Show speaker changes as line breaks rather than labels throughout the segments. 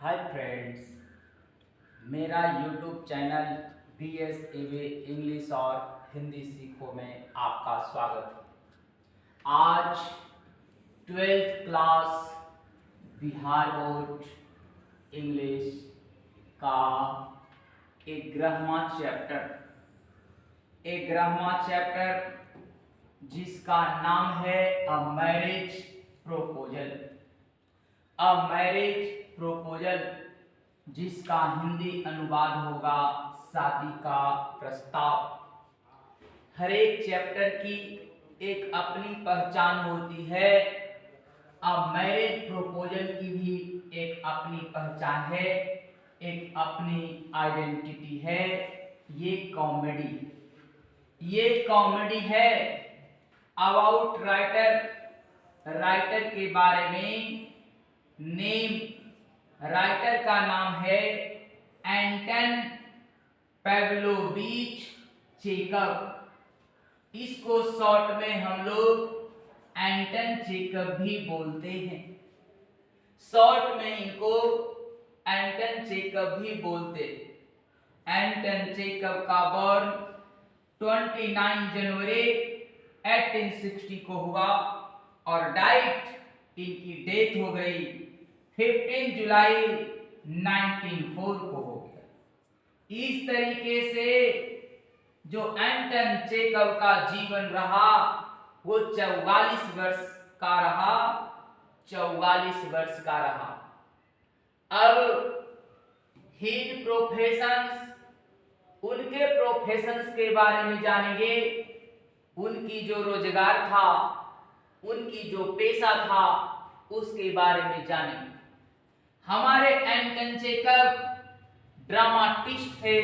Hi friends, मेरा YouTube channel BSAV English और हिंदी सीखो में आपका स्वागत है। आज 12th class Bihar board English का 11वां चैप्टर जिसका नाम है a marriage proposal. A marriage proposal जिसका हिंदी अनुवाद होगा शादी का प्रस्ताव। हर एक चैप्टर की एक अपनी पहचान होती है। अ मैरिज प्रोपोजल की भी एक अपनी पहचान है, एक अपनी आइडेंटिटी है। ये कॉमेडी है अबाउट राइटर के बारे में। राइटर का नाम है एंटन पेवलोविच चेकव। इसको शॉर्ट में हम लोग एंटन चेकव भी बोलते हैं। शॉर्ट में इनको एंटन चेकव भी बोलते। एंटन चेकव का बर्न 29 जनवरी 1860 को हुआ और इनकी डेथ हो गई 15 जुलाई 1904 को हो गया। इस तरीके से जो एंटन चेकव का जीवन रहा वो 44 वर्ष का रहा। 44 वर्ष का रहा। अब हिज प्रोफेशंस, उनके प्रोफेशंस के बारे में जानेंगे। उनकी जो रोजगार था, उनकी जो पेशा था, उसके बारे में जानेंगे। हमारे एंटन चेकव ड्रामाटिस्ट थे,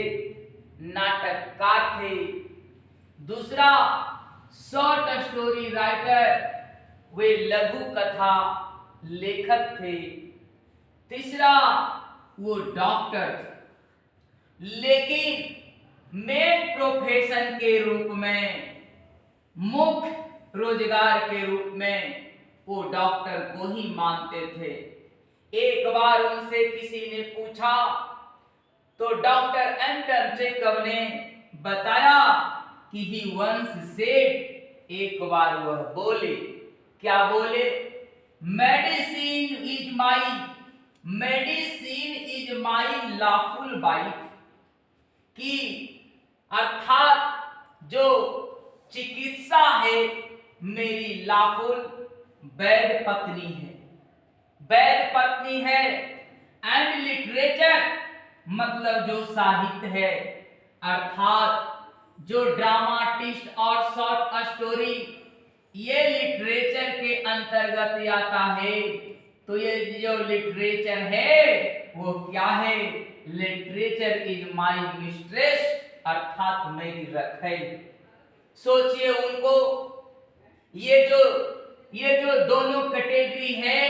नाटककार थे। दूसरा शॉर्ट स्टोरी राइटर, वे लघु कथा लेखक थे। तीसरा वो डॉक्टर थे। लेकिन मेन प्रोफेशन के रूप में, मुख्य रोजगार के रूप में वो डॉक्टर को ही मानते थे। एक बार उनसे किसी ने पूछा तो डॉक्टर एंटन चेकव ने बताया कि ही वंस सेड, एक बार वह बोले। क्या बोले? Medicine is my lawful wife, कि अर्थात जो चिकित्सा है मेरी लॉफुल वैध पत्नी है, वैध पत्नी है। एंड लिटरेचर मतलब जो साहित्य है, अर्थात जो ड्रामाटिस्ट और शॉर्ट स्टोरी, ये लिटरेचर के अंतर्गत आता है। तो ये जो लिटरेचर है वो क्या है? लिटरेचर इज माई मिस्ट्रेस, अर्थात मेरी रखैल। सोचिए उनको, ये जो दोनों कैटेगरी है,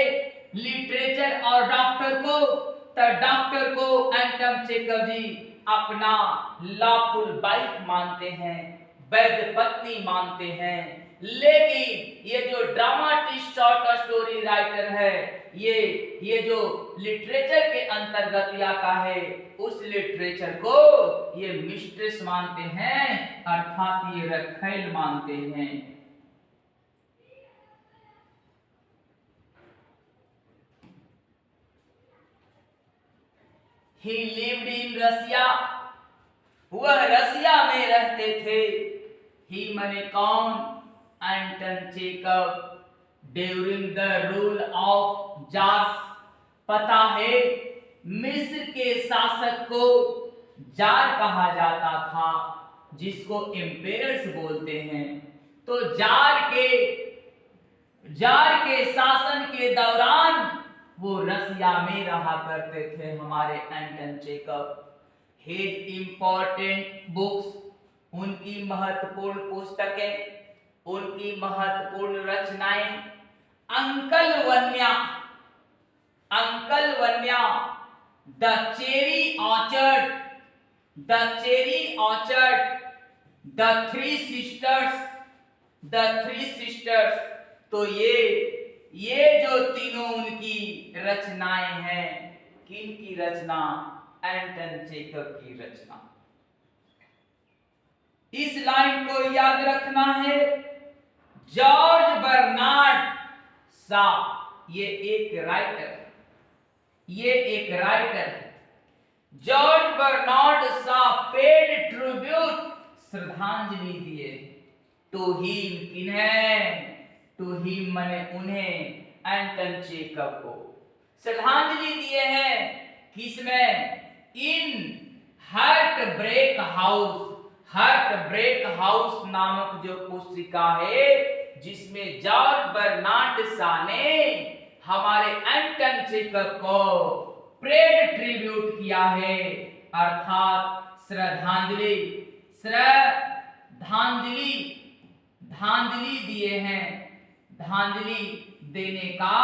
लिटरेचर और डॉक्टर को, तो डॉक्टर को एंटन चेकव जी अपना लॉफुल वाइफ मानते हैं, वैध पत्नी मानते हैं। लेकिन ये जो ड्रामाटिस्ट शॉर्ट स्टोरी राइटर है, ये जो लिटरेचर के अंतर्गत आता है, उस लिटरेचर को ये मिस्ट्रेस मानते हैं, अर्थात ये रखैल मानते हैं। He lived in Russia, वह रसिया में रहते थे। ही मने कौन? Anton Chekhov. During the rule of tsars, पता है मिस्र के शासक को जार कहा जाता था, जिसको एम्पेरर्स बोलते हैं। तो जार के शासन के दौरान वो रसिया में रहा करते थे हमारे Anton Chekhov. His important books, उनकी महत्वपूर्ण पुस्तकें, उनकी महत्वपूर्ण रचनाएं, Uncle Vanya, the Cherry Orchard, the Three Sisters. तो ये जो तीनों उनकी रचनाएं हैं, किन की रचना? एंटन चेखव की रचना। इस लाइन को याद रखना है। जॉर्ज बर्नार्ड शॉ, ये एक राइटर है। George Bernard Shaw paid tribute, श्रद्धांजलि दिए टू हिम, किन्हें? टू हिम माने उन्हें, एंटन चेखव को श्रद्धांजलि दिए हैं। किसमें? इन हार्ट ब्रेक हाउस नामक जो पुस्तिका है, जिसमें जॉर्ज बर्नार्ड शॉ ने हमारे एंटन चेखव को पेड ट्रिब्यूट किया है, अर्थात श्रद्धांजलि दिए हैं, धांजलि देने का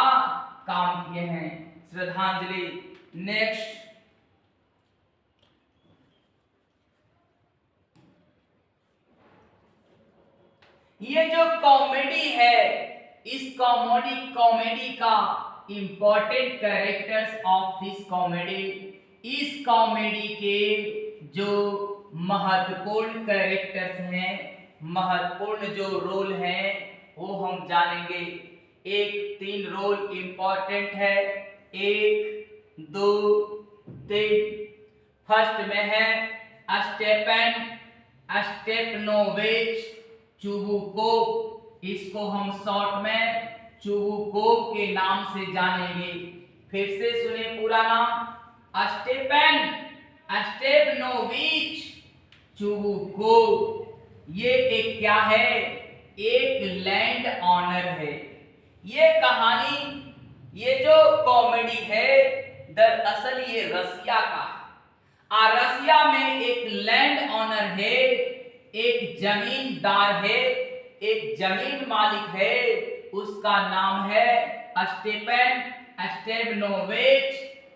काम किए हैं, श्रद्धांजलि। नेक्स्ट, ये जो कॉमेडी है, इस कॉमेडी का important characters of this comedy, इस कॉमेडी के जो महत्वपूर्ण कैरेक्टर्स हैं, महत्वपूर्ण जो रोल हैं, वो हम जानेंगे। एक 3 रोल इंपॉर्टेंट है, 1 2 3। फर्स्ट में है स्टेपनोविच चुबुकोव, इसको हम शॉर्ट में चुबुकोव के नाम से जानेंगे। फिर से सुने पूरा नाम, स्टेपनोविच चुबुकोव। ये एक क्या है? एक लैंड ऑनर है। ये कहानी, ये जो कॉमेडी है, दरअसल ये रसिया का है। रसिया में एक लैंड ऑनर है, एक जमींदार है, एक जमीन मालिक है, उसका नाम है स्टेपनोविच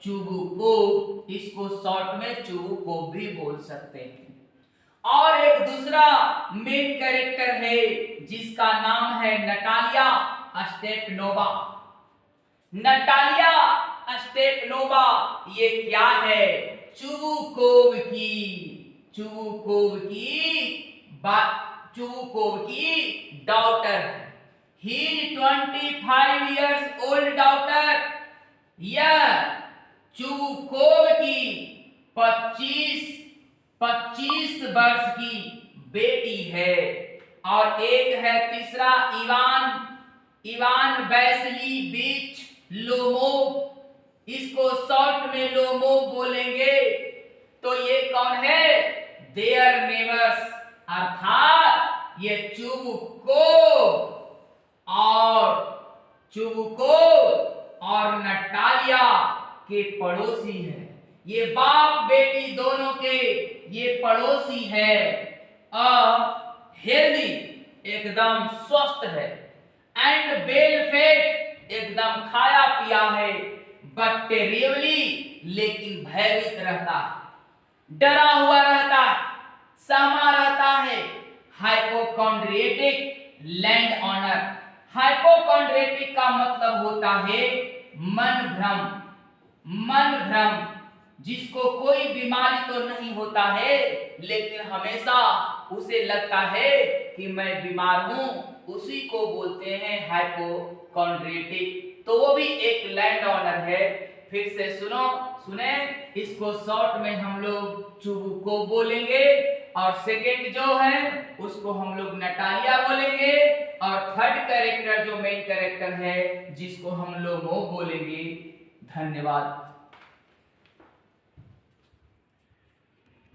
चुबुकोव। इसको शॉर्ट में चुबुकोव भी बोल सकते हैं। और एक दूसरा मेन कैरेक्टर है, जिसका नाम है नटालिया स्टेपनोवा। नटालिया स्टेपनोवा ये क्या है? चुबुकोव की डॉटर है। ही 25 years old डॉटर। यह चुबुकोव की 25 वर्ष की बेटी है। और एक है तीसरा, इवान वैसिलीविच लोमोव, इसको शॉर्ट में लोमोव बोलेंगे। तो ये कौन है? देयर नेबर्स, अर्थात ये चुबुकोव और नटालिया के पड़ोसी है। ये बाप बेटी दोनों के ये पड़ोसी है। हेल्दी, एकदम स्वस्थ है, एंड वेल फेड, एकदम खाया पिया है, बट टेरिबली, लेकिन भयभीत रहता है, डरा हुआ रहता है, सहमा रहता है। हाइपोकॉन्ड्रियटिक लैंड ऑनर। हाइपोकॉन्ड्रियटिक का मतलब होता है मन भ्रम, जिसको कोई बीमारी तो नहीं होता है, लेकिन हमेशा उसे लगता है कि मैं बीमार हूं, उसी को बोलते हैं हाइपोकॉन्ड्रियटिक। तो वो भी एक लैंड ऑनर है। फिर से सुने, इसको शॉर्ट में हम लोग चुबुकोव बोलेंगे, और सेकंड जो है उसको हम लोग नटालिया बोलेंगे, और थर्ड कैरेक्टर जो मेन कैरेक्टर है, जिसको हम लोग वो बोलेंगे। धन्यवाद।